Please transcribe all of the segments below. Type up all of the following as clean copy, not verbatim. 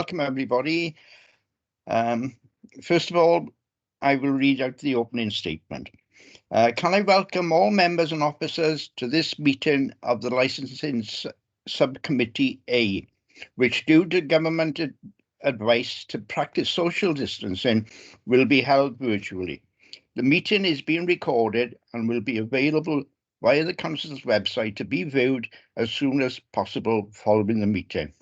Welcome, everybody. First of all, I will read out the opening statement. Can I welcome all members and officers to this meeting of the Licensing Subcommittee A, which, due to government advice to practice social distancing, will be held virtually. The meeting is being recorded and will be available via the Council's website to be viewed as soon as possible following the meeting.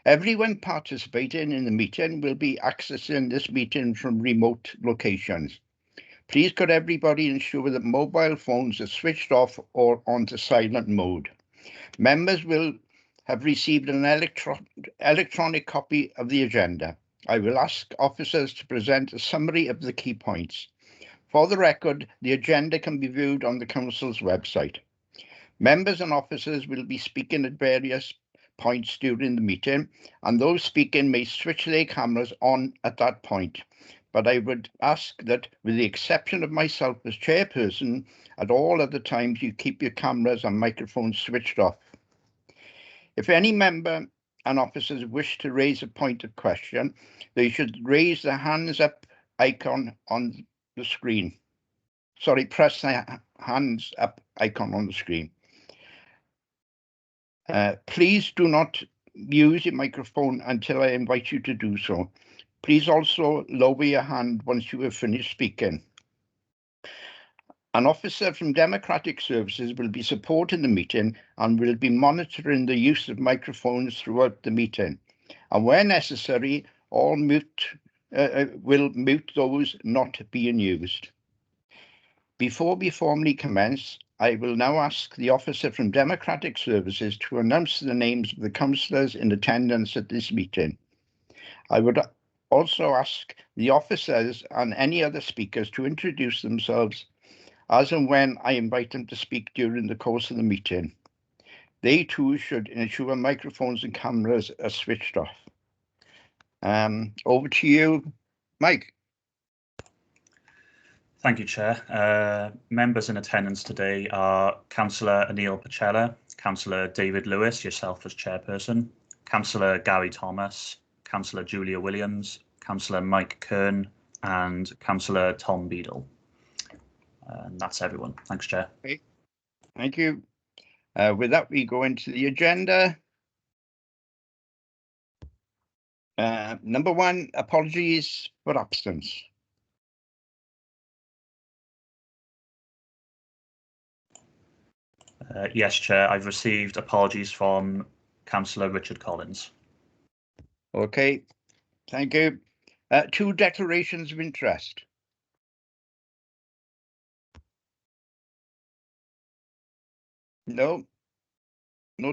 Everyone participating in the meeting will be accessing this meeting from remote locations. Please could everybody ensure that mobile phones are switched off or onto silent mode. Members will have received an electronic copy of the agenda. I will ask officers to present a summary of the key points. For the record, the agenda can be viewed on the Council's website. Members and officers will be speaking at various points during the meeting, and those speaking may switch their cameras on at that point. But I would ask that, with the exception of myself as chairperson, at all other times you keep your cameras and microphones switched off. If any member and officers wish to raise a point of question, they should raise the hands up icon on the screen. Sorry, press the hands up icon on the screen. Please do not use your microphone until I invite you to do so. Please also lower your hand once you have finished speaking. An officer from Democratic Services will be supporting the meeting and will be monitoring the use of microphones throughout the meeting. And where necessary, all will mute those not being used. Before we formally commence, I will now ask the officer from Democratic Services to announce the names of the councillors in attendance at this meeting. I would also ask the officers and any other speakers to introduce themselves as and when I invite them to speak during the course of the meeting. They too should ensure microphones and cameras are switched off. Over to you, Mike. Thank you, Chair. Members in attendance today are Councillor Anil Pachella, Councillor David Lewis, yourself as Chairperson, Councillor Gary Thomas, Councillor Julia Williams, Councillor Mike Kern, and Councillor Tom Beadle. And that's everyone. Thanks, Chair. Okay. Thank you. With that, we go into the agenda. Number one, apologies for absence. Yes, Chair. I've received apologies from Councillor Richard Collins. Okay, thank you. Two declarations of interest. No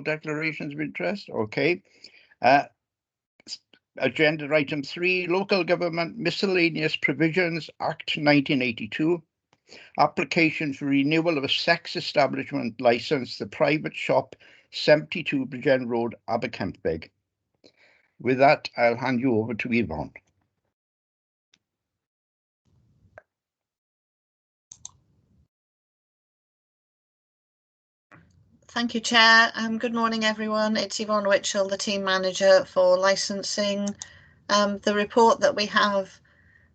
declarations of interest. Okay. Agenda item 3, Local Government Miscellaneous Provisions Act 1982. Application for renewal of a sex establishment licence, the private shop, 72 Bridgend Road, Aberkenfig. With that, I'll hand you over to Yvonne. Thank you, Chair. Good morning, everyone. It's Yvonne Witchell, the Team Manager for Licensing. The report that we have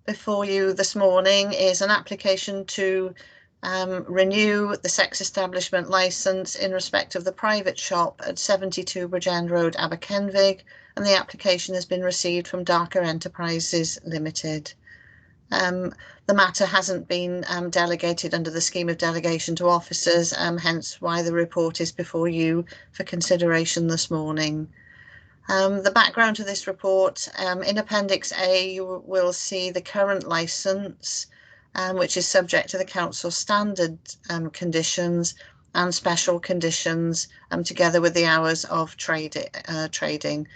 before you this morning is an application to renew the sex establishment licence in respect of the private shop at 72 Bridgend Road, Aberkenfig, and the application has been received from Darker Enterprises Limited. The matter hasn't been delegated under the scheme of delegation to officers, hence why the report is before you for consideration this morning. The background to this report, in Appendix A, you will see the current licence, which is subject to the Council standard conditions and special conditions, together with the hours of trading.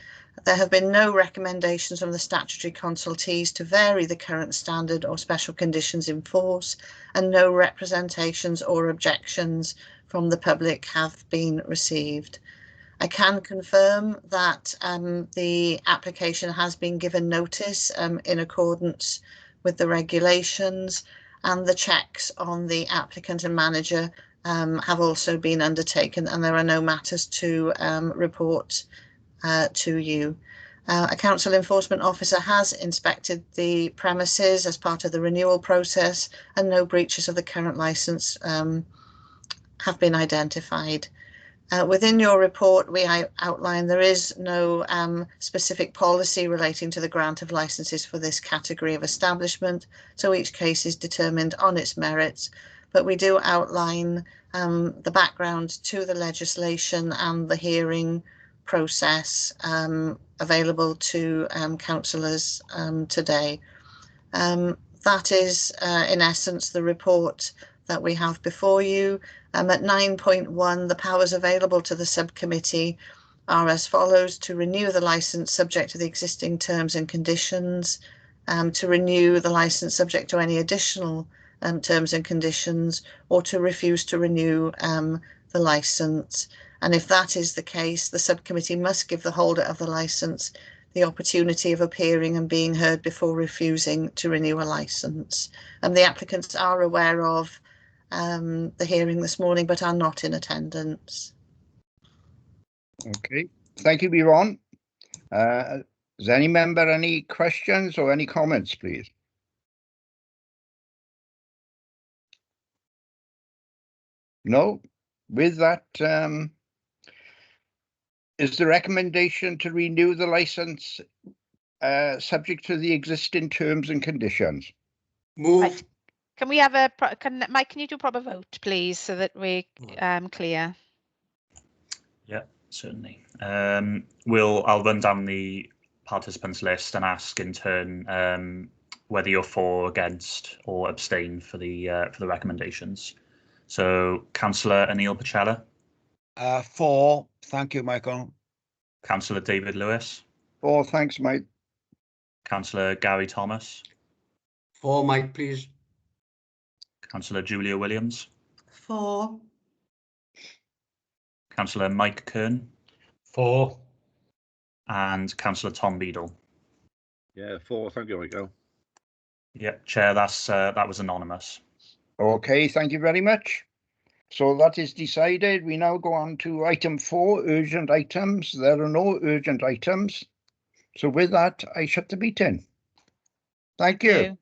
There have been no recommendations from the statutory consultees to vary the current standard or special conditions in force, and no representations or objections from the public have been received. I can confirm that the application has been given notice in accordance with the regulations, and the checks on the applicant and manager have also been undertaken, and there are no matters to report to you. A council enforcement officer has inspected the premises as part of the renewal process, and no breaches of the current licence have been identified. Within your report, we outline there is no specific policy relating to the grant of licences for this category of establishment, so each case is determined on its merits, but we do outline the background to the legislation and the hearing process available to councillors today. That is, in essence, the report that we have before you. At 9.1, the powers available to the subcommittee are as follows: to renew the licence subject to the existing terms and conditions, to renew the licence subject to any additional terms and conditions, or to refuse to renew the licence. And if that is the case, the subcommittee must give the holder of the licence the opportunity of appearing and being heard before refusing to renew a licence. The applicants are aware of the hearing this morning, but are not in attendance. Okay, thank you, Yvonne. Does any member any questions or any comments, please? No. With that, is the recommendation to renew the licence subject to the existing terms and conditions? Move. Right. Can we have a, Mike, can you do a proper vote, please, so that we're clear? Yeah, certainly. I'll run down the participants list and ask in turn whether you're for, against, or abstain for the recommendations. So, Councillor Anil Pachella. For. Thank you, Michael. Councillor David Lewis. For, thanks, Mike. Councillor Gary Thomas. For, Mike, please. Councillor Julia Williams. For. Councillor Mike Kern. For. And Councillor Tom Beadle. Yeah, for. Thank you, Michael. Yeah, Chair, that was anonymous. Okay, thank you very much. So that is decided. We now go on to item 4, urgent items. There are no urgent items. So with that, I shut the meeting. Thank you.